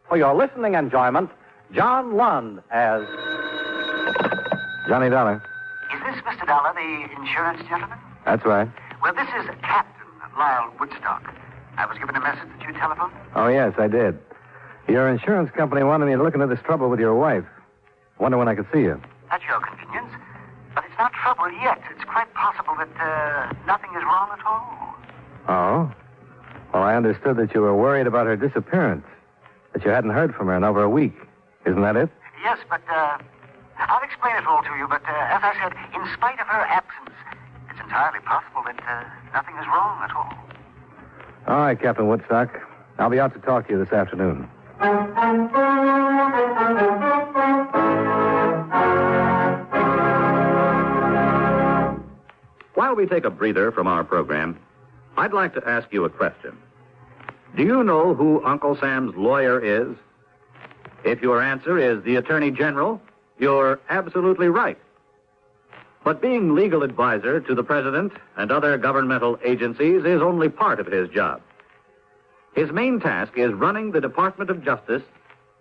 for your listening enjoyment, John Lund as Johnny Dollar. Is this Mr. Dollar, the insurance gentleman? That's right. Well, this is Captain Lyle Woodstock. I was given a message that you telephoned. Oh, yes, I did. Your insurance company wanted me to look into this trouble with your wife. Wonder when I could see you. At your convenience. But it's not trouble yet. It's quite possible that nothing is wrong at all. Oh? Well, I understood that you were worried about her disappearance. That you hadn't heard from her in over a week. Isn't that it? Yes, but I'll explain it all to you. But as I said, in spite of her absence, it's entirely possible that nothing is wrong at all. All right, Captain Woodstock. I'll be out to talk to you this afternoon. While we take a breather from our program, I'd like to ask you a question. Do you know who Uncle Sam's lawyer is? If your answer is the Attorney General, you're absolutely right. But being legal advisor to the President and other governmental agencies is only part of his job. His main task is running the Department of Justice,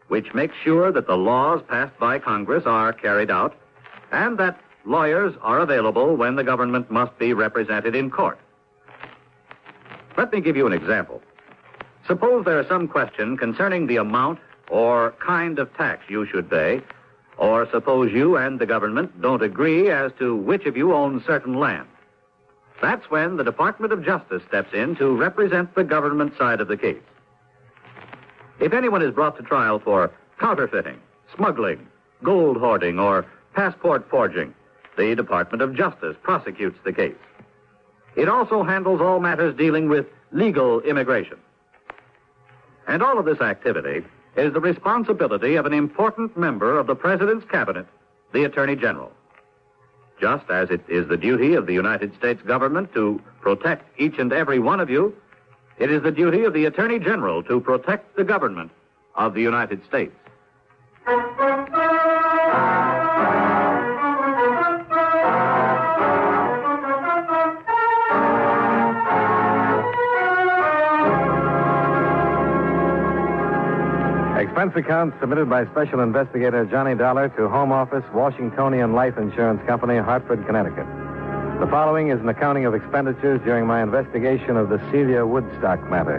which makes sure that the laws passed by Congress are carried out and that lawyers are available when the government must be represented in court. Let me give you an example. Suppose there is some question concerning the amount or kind of tax you should pay, or suppose you and the government don't agree as to which of you owns certain land. That's when the Department of Justice steps in to represent the government side of the case. If anyone is brought to trial for counterfeiting, smuggling, gold hoarding, or passport forging, the Department of Justice prosecutes the case. It also handles all matters dealing with legal immigration. And all of this activity is the responsibility of an important member of the President's cabinet, the Attorney General. Just as it is the duty of the United States government to protect each and every one of you, it is the duty of the Attorney General to protect the government of the United States. Expense account submitted by Special Investigator Johnny Dollar to Home Office, Washingtonian Life Insurance Company, Hartford, Connecticut. The following is an accounting of expenditures during my investigation of the Celia Woodstock matter.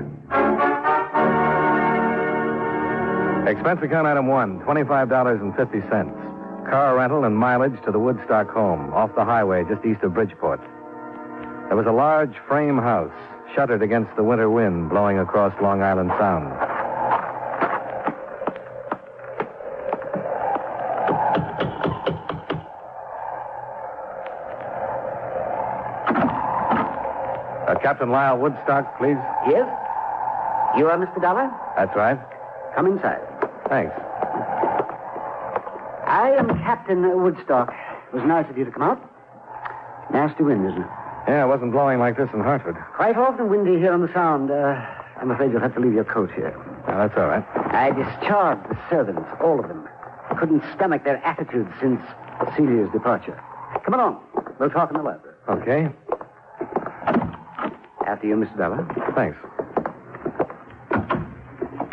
Expense account item 1, $25.50. Car rental and mileage to the Woodstock home, off the highway just east of Bridgeport. There was a large frame house, shuttered against the winter wind blowing across Long Island Sound. Captain Lyle Woodstock, please. Yes? You are Mr. Dollar? That's right. Come inside. Thanks. I am Captain Woodstock. It was nice of you to come out. Nasty wind, isn't it? Yeah, it wasn't blowing like this in Hartford. Quite often windy here on the Sound. I'm afraid you'll have to leave your coat here. Oh, that's all right. I discharged the servants, all of them. Couldn't stomach their attitude since Celia's departure. Come along. We'll talk in the library. Okay. After you, Mr. Dollar. Thanks.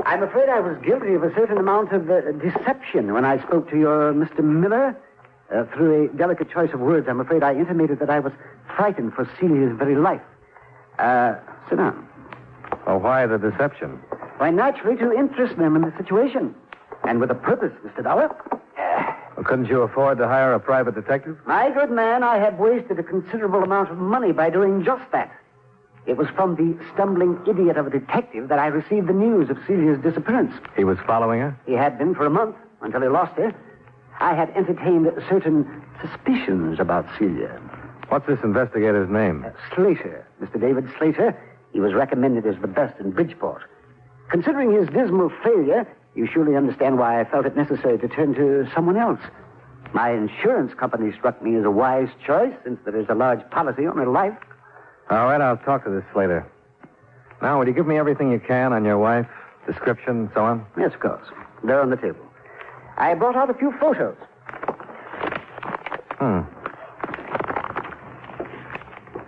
I'm afraid I was guilty of a certain amount of deception when I spoke to your Mr. Miller. Through a delicate choice of words, I'm afraid I intimated that I was frightened for Celia's very life. Sit down. Oh, why the deception? Why, naturally, to interest them in the situation. And with a purpose, Mr. Dollar. Well, couldn't you afford to hire a private detective? My good man, I have wasted a considerable amount of money by doing just that. It was from the stumbling idiot of a detective that I received the news of Celia's disappearance. He was following her? He had been for a month, until he lost her. I had entertained certain suspicions about Celia. What's this investigator's name? Slater. Mr. David Slater. He was recommended as the best in Bridgeport. Considering his dismal failure, you surely understand why I felt it necessary to turn to someone else. My insurance company struck me as a wise choice, since there is a large policy on her life. All right, I'll talk to this Slater. Now, will you give me everything you can on your wife? Description, so on? Yes, of course. They're on the table. I brought out a few photos.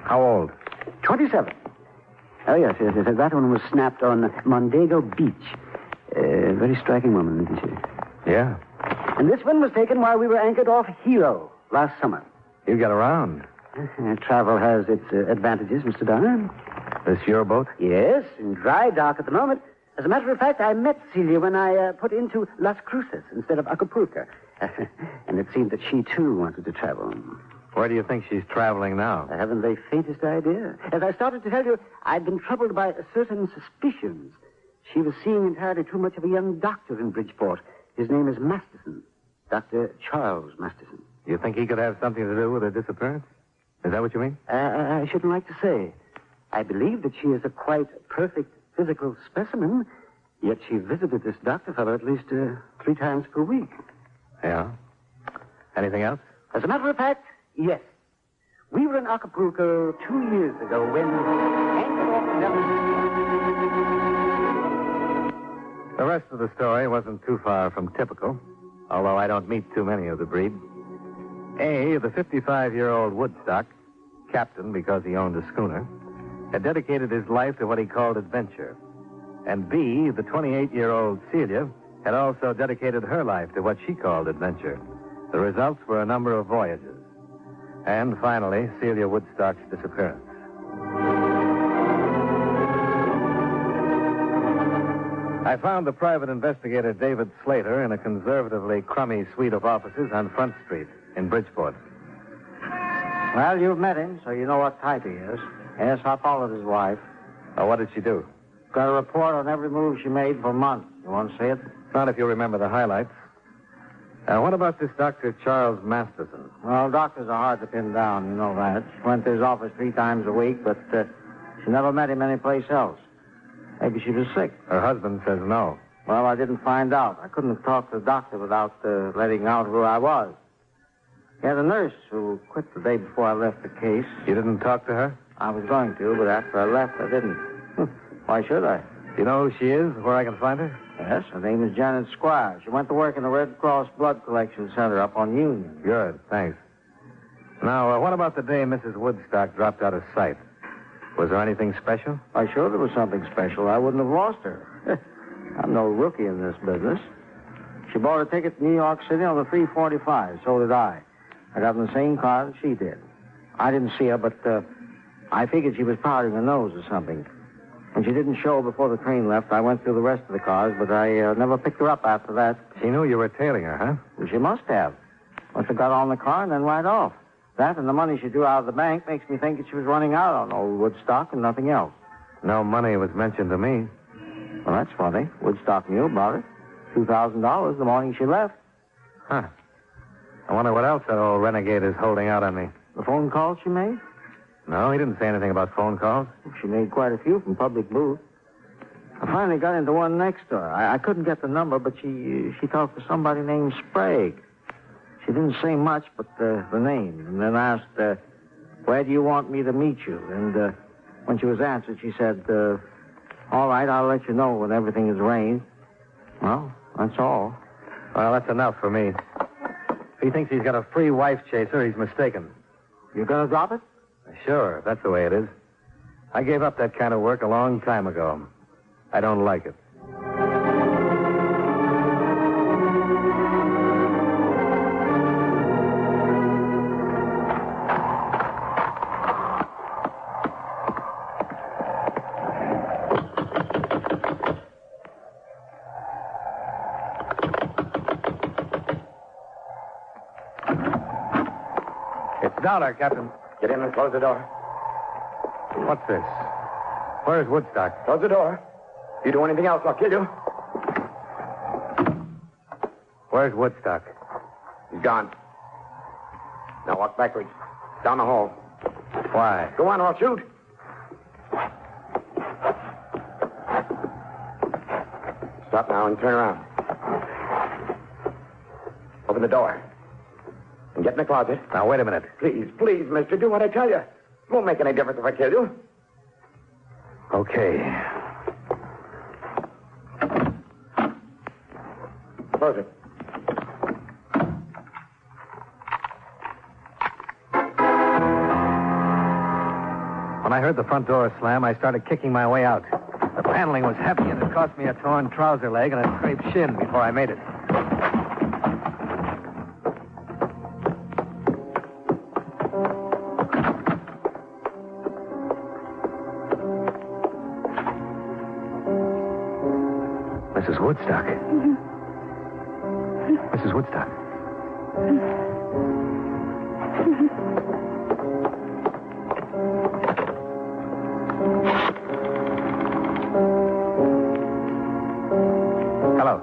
How old? 27. Oh, yes. That one was snapped on Mondego Beach. very striking woman, isn't she? Yeah. And this one was taken while we were anchored off Hilo last summer. You get around. Travel has its advantages, Mr. Donner. This your boat? Yes, in dry dock at the moment. As a matter of fact, I met Celia when I put into Las Cruces instead of Acapulco. And it seemed that she, too, wanted to travel. Where do you think she's traveling now? I haven't the faintest idea. As I started to tell you, I'd been troubled by certain suspicions. She was seeing entirely too much of a young doctor in Bridgeport. His name is Masterson. Dr. Charles Masterson. You think he could have something to do with her disappearance? Is that what you mean? I shouldn't like to say. I believe that she is a quite perfect physical specimen, yet she visited this doctor fellow at least 3 times per week. Yeah. Anything else? As a matter of fact, yes. We were in Acapulco 2 years ago when anchored off the The rest of the story wasn't too far from typical, although I don't meet too many of the breed. A, the 55-year-old Woodstock, captain because he owned a schooner, had dedicated his life to what he called adventure. And B, the 28-year-old Celia, had also dedicated her life to what she called adventure. The results were a number of voyages. And finally, Celia Woodstock's disappearance. I found the private investigator David Slater in a conservatively crummy suite of offices on Front Street in Bridgeport. Well, you've met him, so you know what type he is. Yes, I followed his wife. What did she do? Got a report on every move she made for months. You want to see it? Not if you remember the highlights. What about this Dr. Charles Masterson? Well, doctors are hard to pin down, you know that. She went to his office 3 times a week, but she never met him anyplace else. Maybe she was sick. Her husband says no. Well, I didn't find out. I couldn't have talked to the doctor without letting out who I was. He had a nurse who quit the day before I left the case. You didn't talk to her? I was going to, but after I left, I didn't. Why should I? Do you know who she is, where I can find her? Yes, her name is Janet Squire. She went to work in the Red Cross Blood Collection Center up on Union. Good, thanks. Now, what about the day Mrs. Woodstock dropped out of sight? Was there anything special? Why, sure there was something special. I wouldn't have lost her. I'm no rookie in this business. She bought a ticket to New York City on the 3:45. So did I. I got in the same car that she did. I didn't see her, but I figured she was powdering her nose or something. When she didn't show before the train left, I went through the rest of the cars, but I never picked her up after that. She knew you were tailing her, huh? Well, she must have. Must have got on the car and then right off. That and the money she drew out of the bank makes me think that she was running out on old Woodstock and nothing else. No money was mentioned to me. Well, that's funny. Woodstock knew about it. $2,000 the morning she left. Huh. I wonder what else that old renegade is holding out on me. The phone calls she made? No, he didn't say anything about phone calls. She made quite a few from public booths. I finally got into one next door. I couldn't get the number, but she talked to somebody named Sprague. She didn't say much but the name, and then asked, where do you want me to meet you? And when she was answered, she said, all right, I'll let you know when everything is arranged. Well, that's all. Well, that's enough for me. If he thinks he's got a free wife chaser, he's mistaken. You gonna drop it? Sure, that's the way it is. I gave up that kind of work a long time ago. I don't like it. It's Dollar, Captain. Get in and close the door. What's this? Where's Woodstock? Close the door. If you do anything else, I'll kill you. Where's Woodstock? He's gone. Now walk backwards. Down the hall. Why? Go on or I'll shoot. Stop now and turn around. Open the door. And get in the closet. Now, wait a minute. Please, please, mister, do what I tell you. It won't make any difference if I kill you. Okay. Close it. When I heard the front door slam, I started kicking my way out. The paneling was heavy, and it cost me a torn trouser leg and a scraped shin before I made it. Mrs. Woodstock. Mrs. Woodstock. Hello.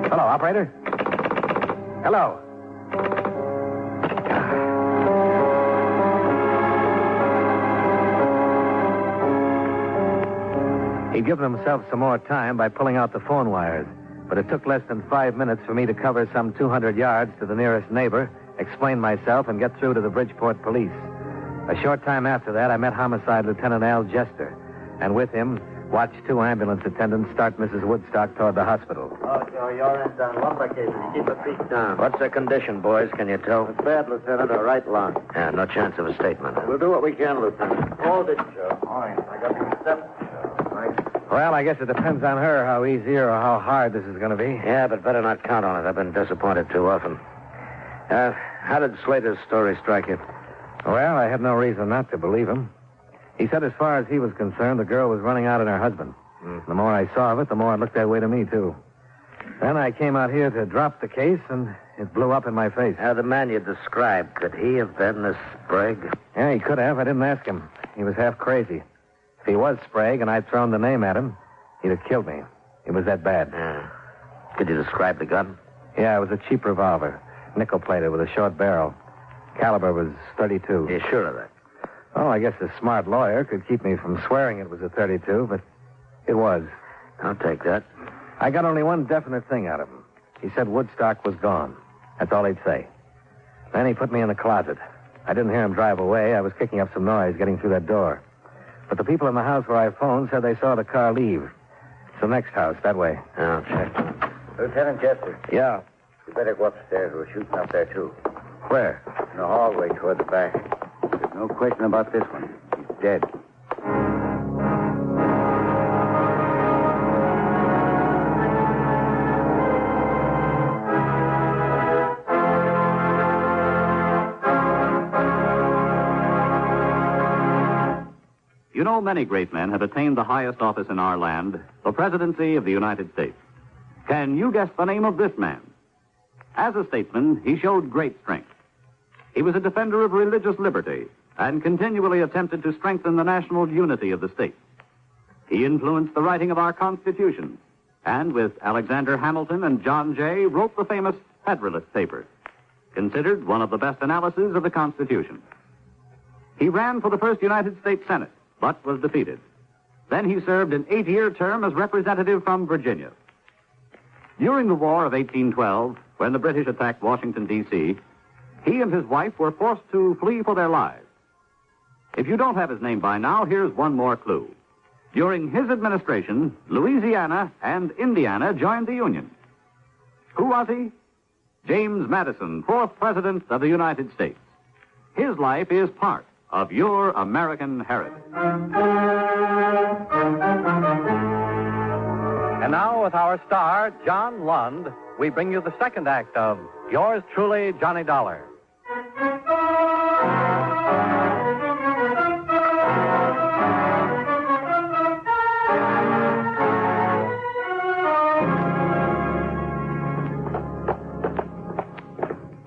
Hello, operator. Hello. He'd given himself some more time by pulling out the phone wires, but it took less than 5 minutes for me to cover some 200 yards to the nearest neighbor, explain myself, and get through to the Bridgeport police. A short time after that, I met Homicide Lieutenant Al Jester, and with him, watched 2 ambulance attendants start Mrs. Woodstock toward the hospital. Oh, Joe, you're in the lumbar case. You keep your feet down. What's the condition, boys? Can you tell? It's bad, Lieutenant. A right lung. Yeah, no chance of a statement. We'll do what we can, Lieutenant. Hold it, Joe. All right. I got these steps. Well, I guess it depends on her how easy or how hard this is going to be. Yeah, but better not count on it. I've been disappointed too often. How did Slater's story strike you? Well, I had no reason not to believe him. He said as far as he was concerned, the girl was running out on her husband. The more I saw of it, the more it looked that way to me, too. Then I came out here to drop the case, and it blew up in my face. The man you described, could he have been this Sprague? Yeah, he could have. I didn't ask him. He was half crazy. If he was Sprague and I'd thrown the name at him, he'd have killed me. It was that bad. Yeah. Could you describe the gun? Yeah, it was a cheap revolver. Nickel-plated with a short barrel. Caliber was .32. You sure of that? Oh, I guess a smart lawyer could keep me from swearing it was a .32, but it was. I'll take that. I got only one definite thing out of him. He said Woodstock was gone. That's all he'd say. Then he put me in the closet. I didn't hear him drive away. I was kicking up some noise getting through that door. But the people in the house where I phoned said they saw the car leave. It's the next house, that way. I'll check. Lieutenant Jester. Yeah. You better go upstairs. We're shooting up there, too. Where? In the hallway toward the back. There's no question about this one. He's dead. You know, many great men have attained the highest office in our land, the presidency of the United States. Can you guess the name of this man? As a statesman, he showed great strength. He was a defender of religious liberty and continually attempted to strengthen the national unity of the states. He influenced the writing of our Constitution, and with Alexander Hamilton and John Jay, wrote the famous Federalist Papers, considered one of the best analyses of the Constitution. He ran for the first United States Senate, but was defeated. Then he served an 8-year term as representative from Virginia. During the War of 1812, when the British attacked Washington, D.C., he and his wife were forced to flee for their lives. If you don't have his name by now, here's one more clue. During his administration, Louisiana and Indiana joined the Union. Who was he? James Madison, 4th President of the United States. His life is part of your American heritage. And now, with our star, John Lund, we bring you the second act of Yours Truly, Johnny Dollar.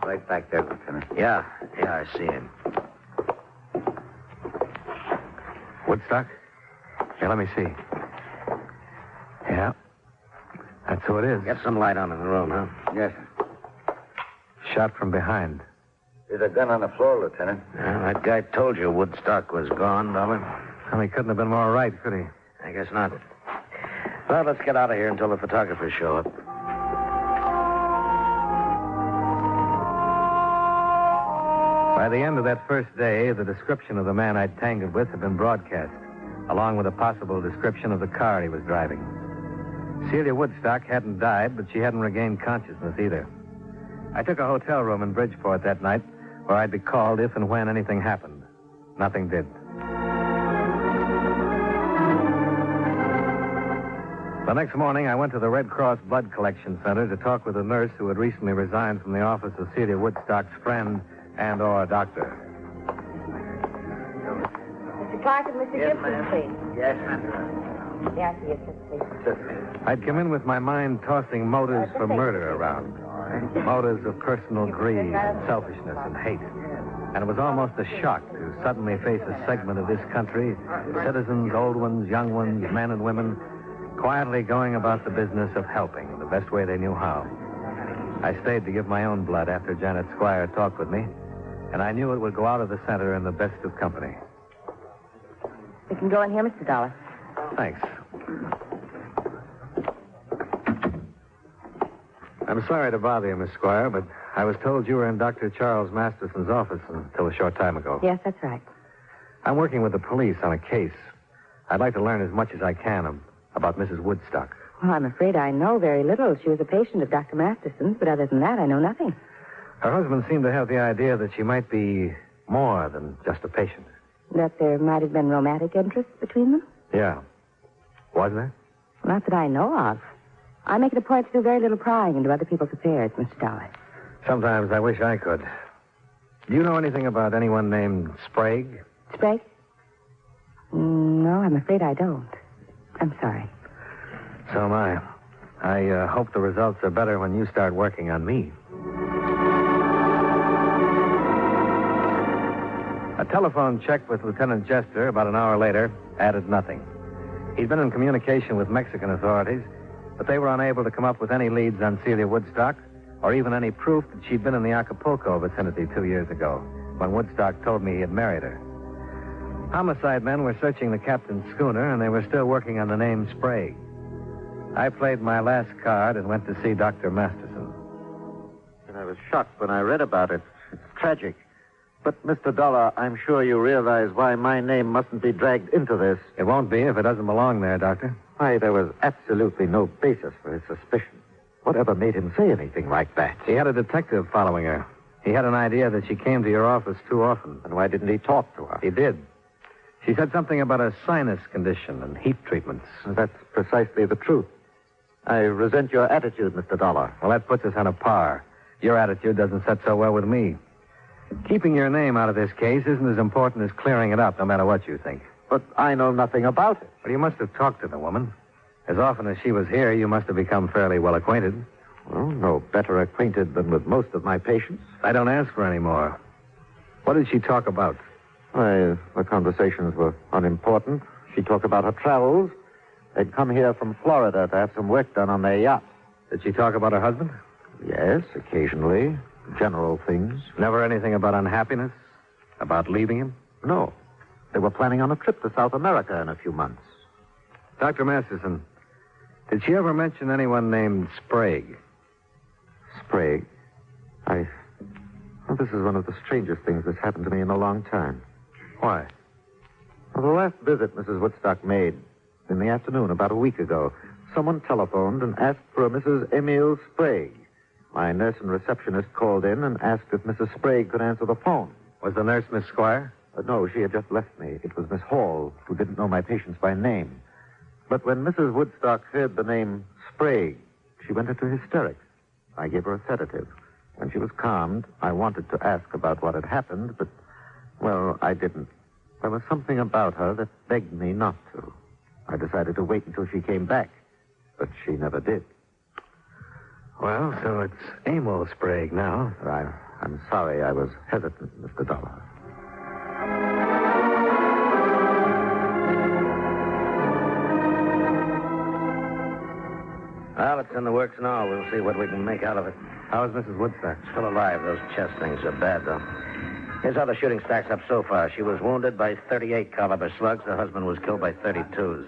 Right back there, Lieutenant. Yeah, I see him. Woodstock? Yeah, let me see. Yeah. That's who it is. Get some light on in the room, huh? Yes. Shot from behind. There's a gun on the floor, Lieutenant. Well, that guy told you Woodstock was gone, Dollar. Well, he couldn't have been more right, could he? I guess not. Well, let's get out of here until the photographers show up. By the end of that first day, the description of the man I'd tangled with had been broadcast, along with a possible description of the car he was driving. Celia Woodstock hadn't died, but she hadn't regained consciousness either. I took a hotel room in Bridgeport that night where I'd be called if and when anything happened. Nothing did. The next morning, I went to the Red Cross Blood Collection Center to talk with a nurse who had recently resigned from the office of Celia Woodstock's friend and/or doctor. Mr. Clark and Mr. Gibson, please. Yes, ma'am. Yes, yes, please. I'd come in with my mind tossing motives for murder around. Motives of personal greed and selfishness and hate. And it was almost a shock to suddenly face a segment of this country, citizens, old ones, young ones, men and women, quietly going about the business of helping in the best way they knew how. I stayed to give my own blood after Janet Squire talked with me, and I knew it would go out of the center in the best of company. We can go in here, Mr. Dollar. Thanks. I'm sorry to bother you, Miss Squire, but I was told you were in Dr. Charles Masterson's office until a short time ago. Yes, that's right. I'm working with the police on a case. I'd like to learn as much as I can about Mrs. Woodstock. Well, I'm afraid I know very little. She was a patient of Dr. Masterson's, but other than that, I know nothing. Her husband seemed to have the idea that she might be more than just a patient. That there might have been romantic interest between them? Yeah. Was there? Not that I know of. I make it a point to do very little prying into other people's affairs, Mr. Dollar. Sometimes I wish I could. Do you know anything about anyone named Sprague? Sprague? No, I'm afraid I don't. I'm sorry. So am I. I hope the results are better when you start working on me. A telephone check with Lieutenant Jester about an hour later added nothing. He'd been in communication with Mexican authorities, but they were unable to come up with any leads on Celia Woodstock or even any proof that she'd been in the Acapulco vicinity 2 years ago when Woodstock told me he had married her. Homicide men were searching the captain's schooner, and they were still working on the name Sprague. I played my last card and went to see Dr. Masterson. And I was shocked when I read about it. It's tragic. But, Mr. Dollar, I'm sure you realize why my name mustn't be dragged into this. It won't be if it doesn't belong there, Doctor. Why, there was absolutely no basis for his suspicion. Whatever made him say anything like that? He had a detective following her. He had an idea that she came to your office too often. And why didn't he talk to her? He did. She said something about a sinus condition and heat treatments. That's precisely the truth. I resent your attitude, Mr. Dollar. Well, that puts us on a par. Your attitude doesn't set so well with me. Keeping your name out of this case isn't as important as clearing it up, no matter what you think. But I know nothing about it. But you must have talked to the woman. As often as she was here, you must have become fairly well acquainted. Well, no better acquainted than with most of my patients. I don't ask for any more. What did she talk about? Why, the conversations were unimportant. She talked about her travels. They'd come here from Florida to have some work done on their yacht. Did she talk about her husband? Yes, occasionally. General things. Never anything about unhappiness? About leaving him? No. They were planning on a trip to South America in a few months. Dr. Masterson, did she ever mention anyone named Sprague? Sprague? Well, this is one of the strangest things that's happened to me in a long time. Why? Well, the last visit Mrs. Woodstock made, in the afternoon, about a week ago, someone telephoned and asked for a Mrs. Emile Sprague. My nurse and receptionist called in and asked if Mrs. Sprague could answer the phone. Was the nurse Miss Squire? No, she had just left me. It was Miss Hall, who didn't know my patients by name. But when Mrs. Woodstock heard the name Sprague, she went into hysterics. I gave her a sedative. When she was calmed, I wanted to ask about what had happened, but, well, I didn't. There was something about her that begged me not to. I decided to wait until she came back, but she never did. Well, so it's Emil Sprague now. I'm sorry I was hesitant, Mr. Dollar. Well, it's in the works now. We'll see what we can make out of it. How's Mrs. Woodstock? Still alive. Those chest things are bad, though. Here's how the shooting stacks up so far. She was wounded by 38 caliber slugs. The husband was killed by 32s.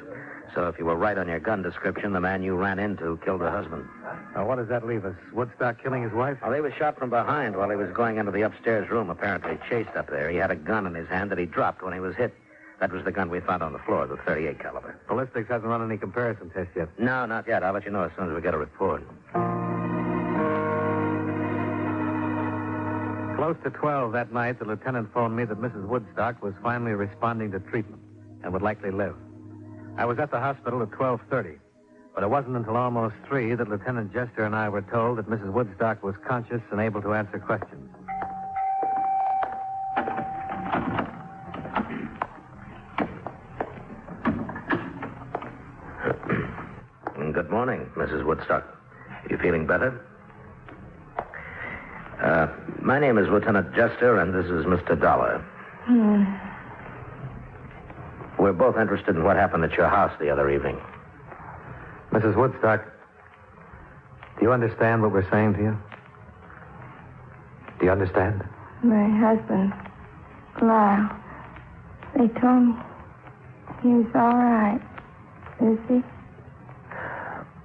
So if you were right on your gun description, the man you ran into killed the husband. Now, what does that leave us? Woodstock killing his wife? Well, he was shot from behind while he was going into the upstairs room, apparently chased up there. He had a gun in his hand that he dropped when he was hit. That was the gun we found on the floor, the 38 caliber. Ballistics hasn't run any comparison tests yet. No, not yet. I'll let you know as soon as we get a report. Close to 12 that night, the lieutenant phoned me that Mrs. Woodstock was finally responding to treatment and would likely live. I was at the hospital at 12:30, But it wasn't until almost 3 that Lieutenant Jester and I were told that Mrs. Woodstock was conscious and able to answer questions. Good morning, Mrs. Woodstock. You feeling better? My name is Lieutenant Jester, and this is Mr. Dollar. We're both interested in what happened at your house the other evening. Mrs. Woodstock, do you understand what we're saying to you? Do you understand? My husband, Lyle, they told me he was all right. Is he?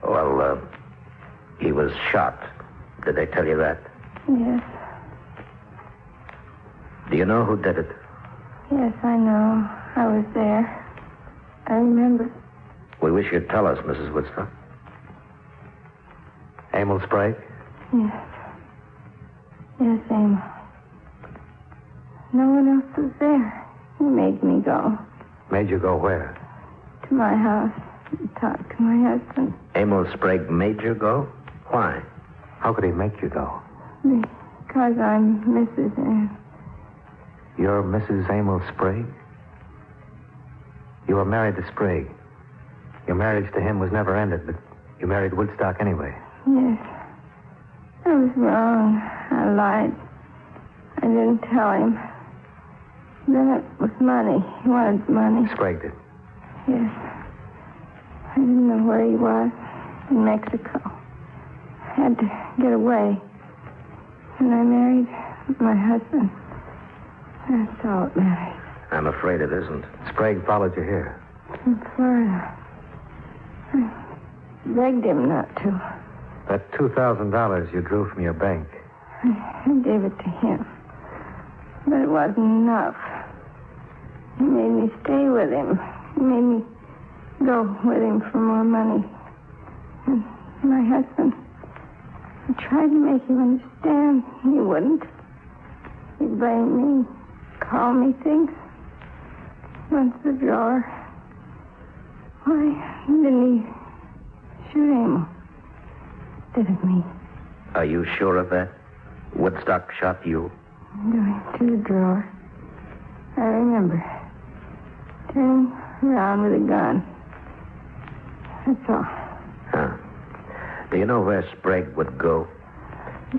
Well, he was shot. Did they tell you that? Yes. Do you know who did it? Yes, I know. I was there. I remember. We wish you'd tell us, Mrs. Woodstock. Emil Sprague? Yes. Yes, Emil. No one else was there. He made me go. Made you go where? To my house and talk to my husband. Emil Sprague made you go? Why? How could he make you go? Because I'm Mrs. Ann. You're Mrs. Emil Sprague? You were married to Sprague. Your marriage to him was never ended, but you married Woodstock anyway. Yes. I was wrong. I lied. I didn't tell him. Then it was money. He wanted money. Sprague did. Yes. I didn't know where he was. In Mexico. I had to get away. And I married my husband. That's all that matters. I'm afraid it isn't. Sprague followed you here. In Florida. I begged him not to. That $2,000 you drew from your bank. I gave it to him. But it wasn't enough. He made me stay with him. He made me go with him for more money. And my husband, I tried to make him understand. He wouldn't. He blamed me, called me things. Went to the drawer. Why didn't he shoot Emil? Did it me? Are you sure of that? Woodstock shot you? Going to the drawer. I remember. Turning around with a gun. That's all. Huh. Do you know where Sprague would go?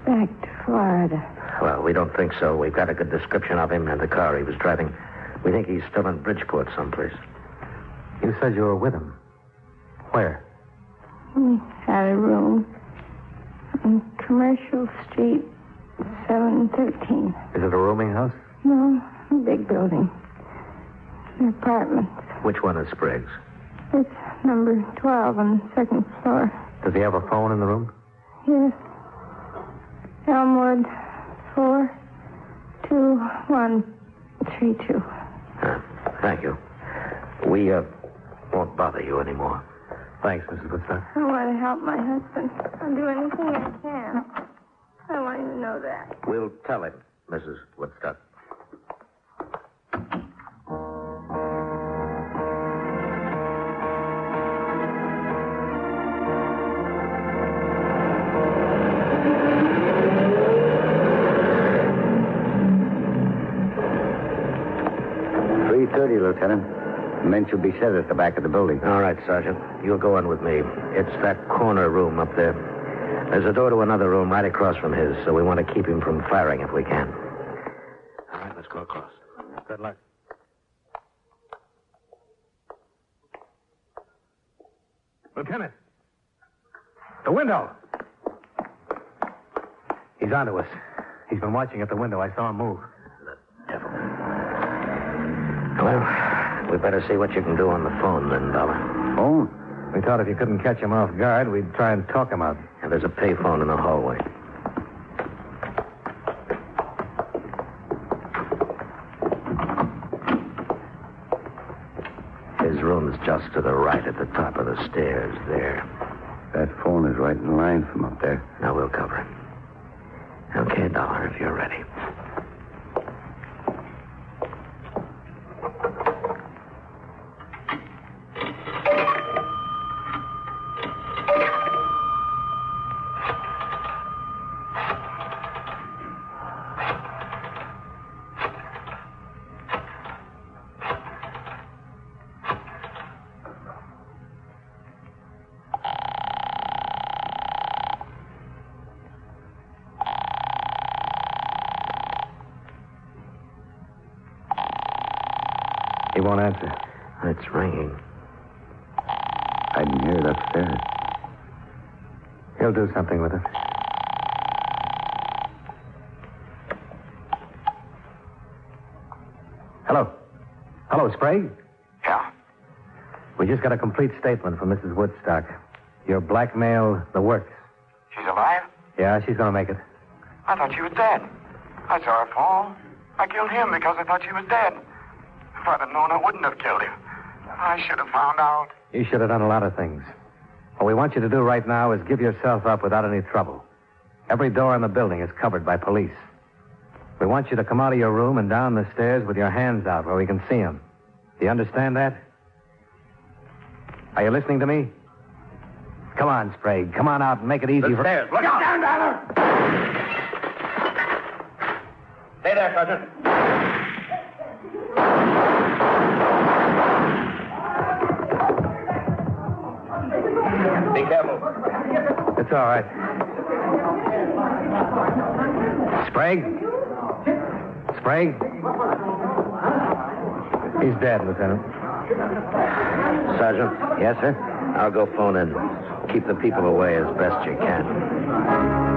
Back to Florida. Well, we don't think so. We've got a good description of him and the car he was driving. We think he's still in Bridgeport someplace. You said you were with him. Where? We had a room on Commercial Street, 713. Is it a rooming house? No, a big building. An apartment. Which one is Sprague's? It's number 12 on the second floor. Does he have a phone in the room? Yes. Elmwood 42132. Thank you. We won't bother you anymore. Thanks, Mrs. Woodstock. I want to help my husband. I'll do anything I can. I want him to know that. We'll tell him, Mrs. Woodstock. Lieutenant. The men should be set at the back of the building. All right, Sergeant. You'll go on with me. It's that corner room up there. There's a door to another room right across from his, so we want to keep him from firing if we can. All right, let's go across. Good luck. Lieutenant! The window! He's onto us. He's been watching at the window. I saw him move. The devil. Well, we better see what you can do on the phone then, Dollar. Phone? We thought if you couldn't catch him off guard, we'd try and talk him out. And there's a payphone in the hallway. His room's just to the right at the top of the stairs there. That phone is right in line from up there. Now we'll cover him. Okay, Dollar, if you're ready. won't answer. It's ringing. I didn't hear it upstairs. He'll do something with it. Hello. Hello, Sprague? Yeah. We just got a complete statement from Mrs. Woodstock. Your blackmail, the works. She's alive? Yeah, she's going to make it. I thought she was dead. I saw her fall. I killed him because I thought she was dead. If I'd have known, I wouldn't have killed him. I should have found out. You should have done a lot of things. What we want you to do right now is give yourself up without any trouble. Every door in the building is covered by police. We want you to come out of your room and down the stairs with your hands out where we can see them. Do you understand that? Are you listening to me? Come on, Sprague. Come on out and make it easy The stairs. Look out! Down, Dollar! Stay there, Sergeant. Be careful. It's all right. Sprague? Sprague? He's dead, Lieutenant. Sergeant? Yes, sir? I'll go phone in. Keep the people away as best you can.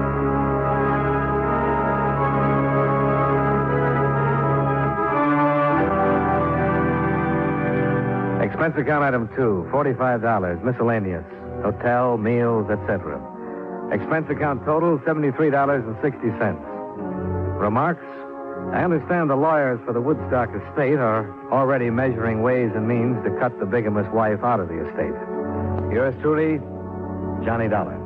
Expense account item 2, $45, miscellaneous, hotel, meals, etc. Expense account total, $73.60. Remarks? I understand the lawyers for the Woodstock estate are already measuring ways and means to cut the bigamous wife out of the estate. Yours truly, Johnny Dollar.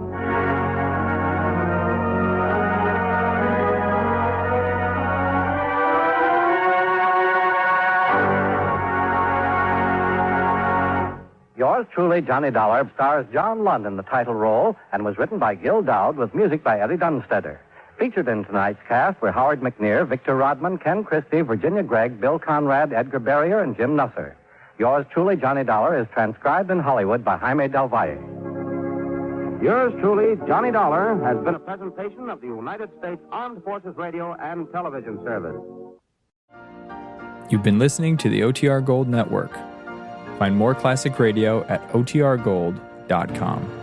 Yours truly, Johnny Dollar, stars John Lund in the title role and was written by Gil Dowd with music by Eddie Dunstetter. Featured in tonight's cast were Howard McNear, Victor Rodman, Ken Christie, Virginia Gregg, Bill Conrad, Edgar Barrier, and Jim Nusser. Yours truly, Johnny Dollar, is transcribed in Hollywood by Jaime Del Valle. Yours truly, Johnny Dollar, has been a presentation of the United States Armed Forces Radio and Television Service. You've been listening to the OTR Gold Network. Find more classic radio at otrgold.com.